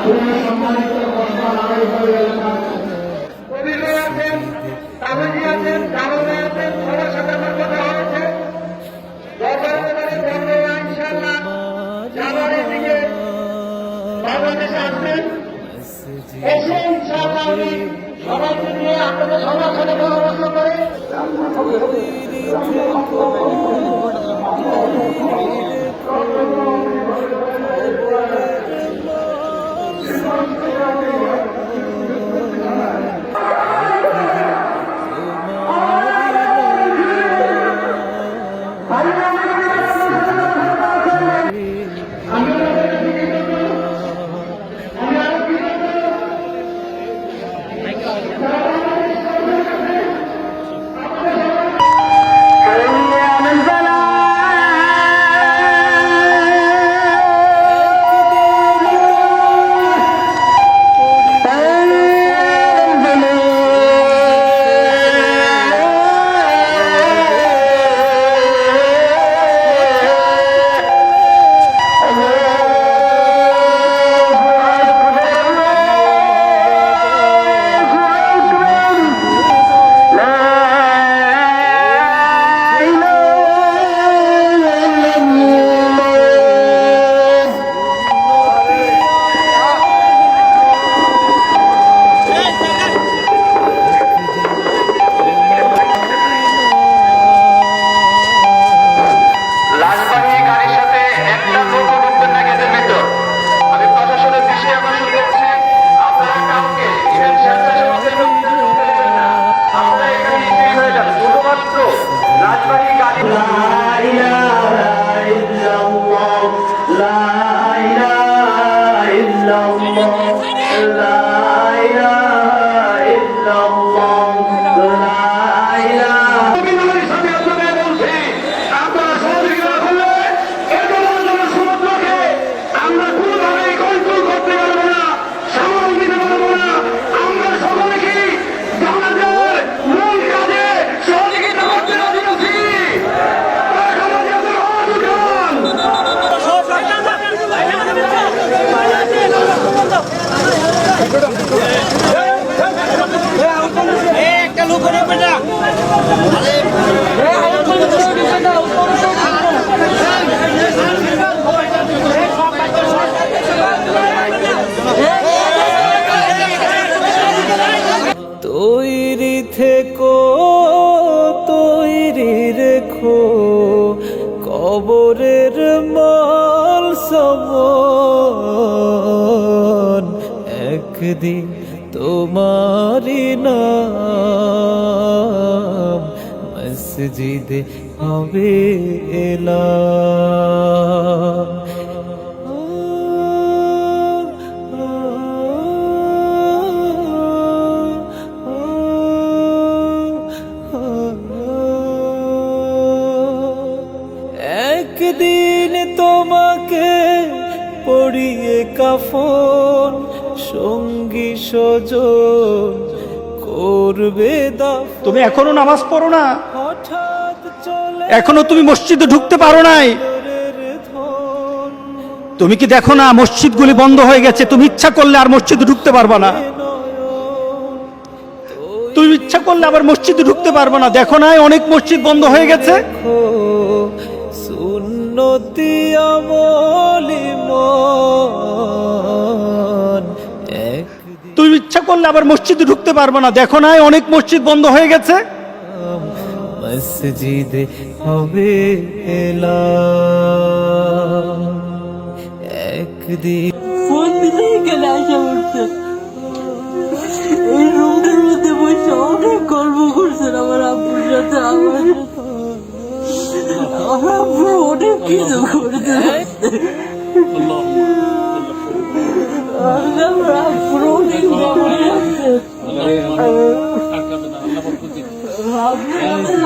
সম্মানিত কবির আছেন, তামিজি আছেন, জামানে আছেন, সবার সাথে আমার কথা হয়েছে। ইনশাআল্লাহ জানুয়ারির দিকে বাংলাদেশে আসবেন, এসে ইনশাআল্লাহ আমি সবাইকে নিয়ে আপনাদের সবার সাথে পরামর্শ করে তৈরি থেকো, তৈরি রেখো কবরের মাল সমান, একদিন তোমারি নাম মসজিদে হবে এলাম। একদিন তোমাকে পরিয়ে কাফন, সঙ্গী সজন করবে দাফন। তুমি এখনো নামাজ পড়ো না, হঠাৎ চলে এখনো তুমি মসজিদে ঢুকতে পারো নাই। তুমি কি দেখো না মসজিদগুলি বন্ধ হয়ে গেছে? তুমি ইচ্ছা করলে আর মসজিদে ঢুকতে পারবা না। তুমি ইচ্ছা করলে আবার মসজিদে ঢুকতে পারবা না। দেখো না অনেক মসজিদ বন্ধ হয়ে গেছে। সুন্নতি আমলি মন, তুমি ইচ্ছা করলে আবার মসজিদে ঢুকতে পারবা না। দেখো না অনেক মসজিদ বন্ধ হয়ে গেছে। মসজিদে হবে এলাম, একদিন ফোন দিলে এখানে আসা উঠছে। এই রুমটার মধ্যে বসে অনেক গল্প করছেন আমার আব্বুর সাথে। আমার আব্বু অনেক কিছু করতে আমার আব্বুর অনেক মেমোরি আছে।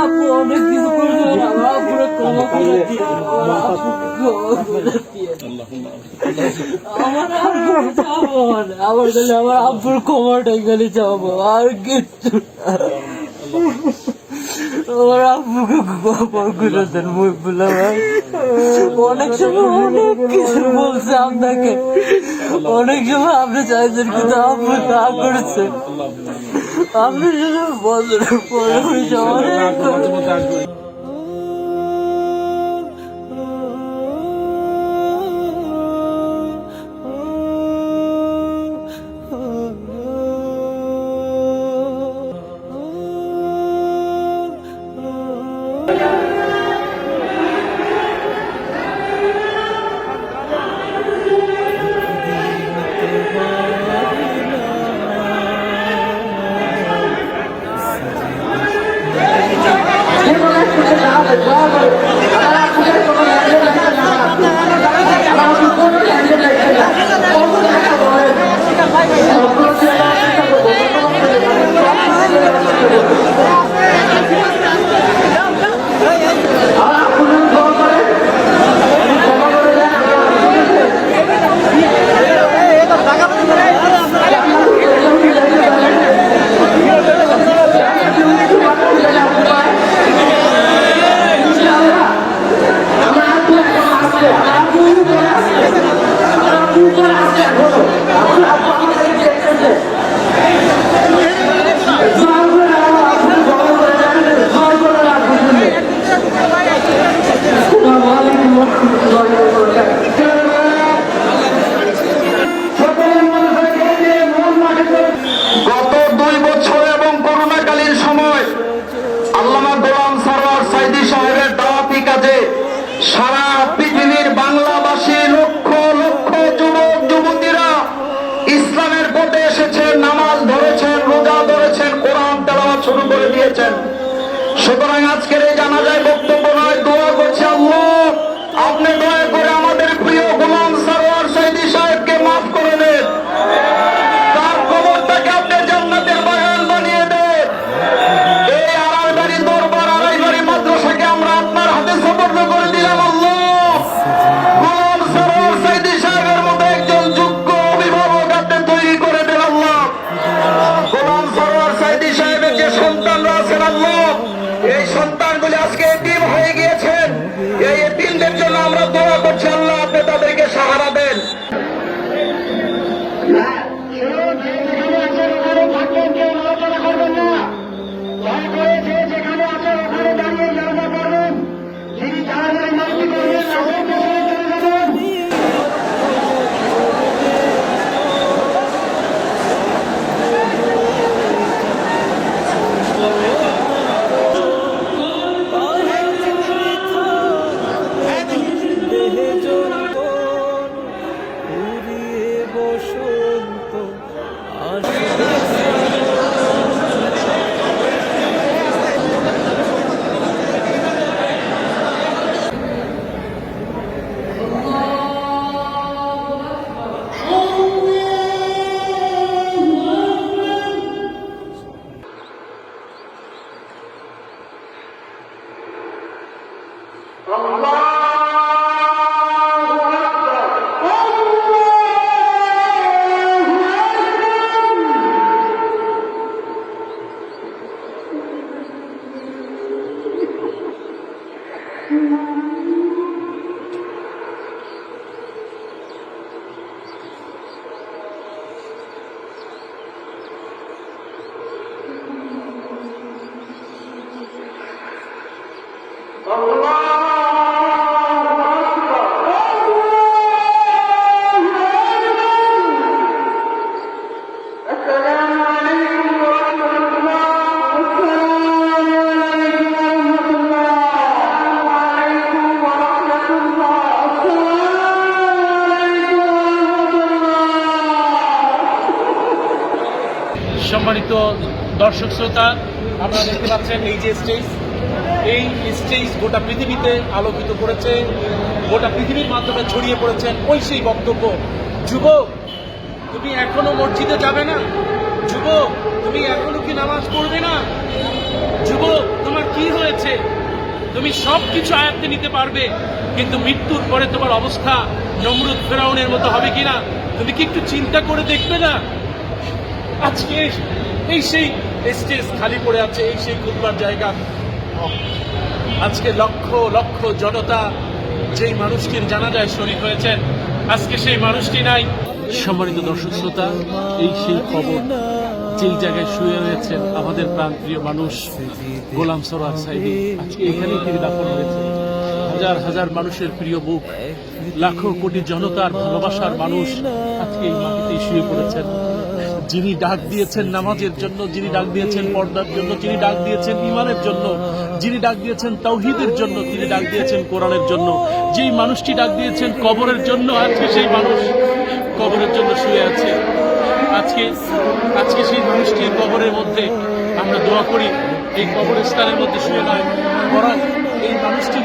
আব্বু অনেক কিছু করছে। আমার আব্বুরে ক্ষমা করে দিয়ে আমার আব্বুর চাবো না। আমার গেলে আমার আব্বুর ক্ষমাটাই গেলে চাবো, আর কিচ্ছু আমার আব্বুকে খবর করে দেন মহিবুল্লাহ ভাই। অনেক সময় অনেক কিছু বলছে আপনাকে, অনেক সময় আপনি চাইছেন কিন্তু আব্বু তা করছে। আপনি শুধু বছরের পরে অনেক সারা পৃথিবীর বাংলাভাষী লক্ষ লক্ষ যুবক যুবতীরা ইসলামের পথে এসেছেন, নামাজ ধরেছেন, রোজা ধরেছেন, কোরআন তেলাওয়াত শুরু করে দিয়েছেন। সুতরাং আজকের এই জানাজায় বক্তব্য নয়, দোয়া করছি আল্লাহ আপনি দয়া করে আমাদের প্রিয় গোলাম সরওয়ার সাইদী সাহেবকে মাফ করে দেন, তার কবরটাকে আপনি জান্নাতের বাগান বানিয়ে দেন। এই আড়াইবাড়ি দরবার আড়াইবাড়ি মাদ্রাসাকে আমরা আপনার হাতে সুপর্দ করে দিলাম। আল্লাহ গোলাম সরওয়ার সাইদী সাহেবের মতো একজন যোগ্য অভিভাবক আপনি তৈরি করে দেন। আল্লাহ গোলাম সরওয়ার সাইদী সাহেবের যে সন্তানরা আছেন আল্লাহ, এই সন্তানগুলি আজকে এতিম হয়ে গিয়েছেন, এই এতিমদের জন্য আমরা দোয়া করছি আল্লাহ আপনি তাদেরকে সাহারা দেন। দেহে যৌবন উড়িয়ে বসন্ত আসে। সম্মানিত দর্শক শ্রোতা, আপনারা দেখতে পাচ্ছেন এই যে স্টেজ গোটা পৃথিবীতে আলোকিত করেছে, গোটা পৃথিবীর মাধ্যমে ছড়িয়ে পড়েছেন ওই সেই বক্তব্য। যুবক, তুমি এখনো মসজিদে যাবে না? যুবক, তুমি এখনো কি নামাজ পড়বে না? যুবক, তোমার কি হয়েছে? তুমি সব কিছু আয়ত্তে নিতে পারবে, কিন্তু মৃত্যুর পরে তোমার অবস্থা নমরুদ ফেরাউনের মতো হবে কিনা তুমি কি একটু চিন্তা করে দেখবে না? আজকে এই সেই স্টেজ খালি পড়ে আছে, এই সেই খুতবার জায়গা। হক। আজকে লক্ষ লক্ষ জনতা যেই মানুষটির জানাজায় শরীক হয়েছেন, আজকে সেই মানুষটি নাই। সম্মানিত দর্শক শ্রোতা, এই সেই খবর যেই জায়গায় শুয়ে রয়েছেন আমাদের প্রাণপ্রিয় মানুষ গোলাম সরোয়ার সাইদি, আজকে এখানেই তিনি দাফন হয়েছেন। হাজার হাজার মানুষের প্রিয় মুখ, লাখো কোটি জনতার ভালোবাসার মানুষ আজকে এই মাটিতেই শুয়ে পড়েছেন। যিনি ডাক দিয়েছেন নামাজের জন্য, যিনি ডাক দিয়েছেন পর্দার জন্য, যিনি ডাক দিয়েছেন ঈমানের জন্য, যিনি ডাক দিয়েছেন তাওহীদের জন্য, তিনি ডাক দিয়েছেন কোরআনের জন্য, যেই মানুষটি ডাক দিয়েছেন কবরের জন্য, আজকে সেই মানুষ কবরের জন্য শুয়ে আছে। আজকে সেই মানুষটির কবরের মধ্যে আমরা দোয়া করি, এই কবরস্থানের মধ্যে শুয়ে নয়, বরং এই মানুষটি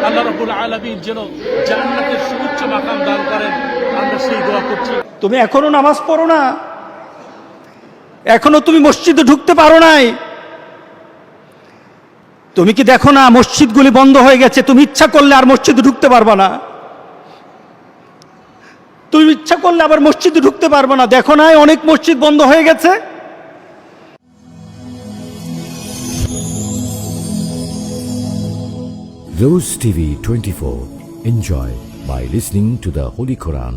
আল্লাহ রাব্বুল আলামিন যেন জান্নাতের সুউচ্চ মাকাম দান করেন, আমরা সেই দোয়া করছি। তুমি এখনো নামাজ পড়ো না, এখনো তুমি মসজিদে ঢুকতে পারো নাই। তুমি কি দেখো না মসজিদগুলি বন্ধ হয়ে গেছে? তুমি ইচ্ছা করলে আর মসজিদে ঢুকতে পারবা না, তুমি ইচ্ছা করলে আবার মসজিদে ঢুকতে পারবে না। দেখো না অনেক মসজিদ বন্ধ হয়ে গেছে। Rose TV 24. Enjoy by listening to the Holy Quran.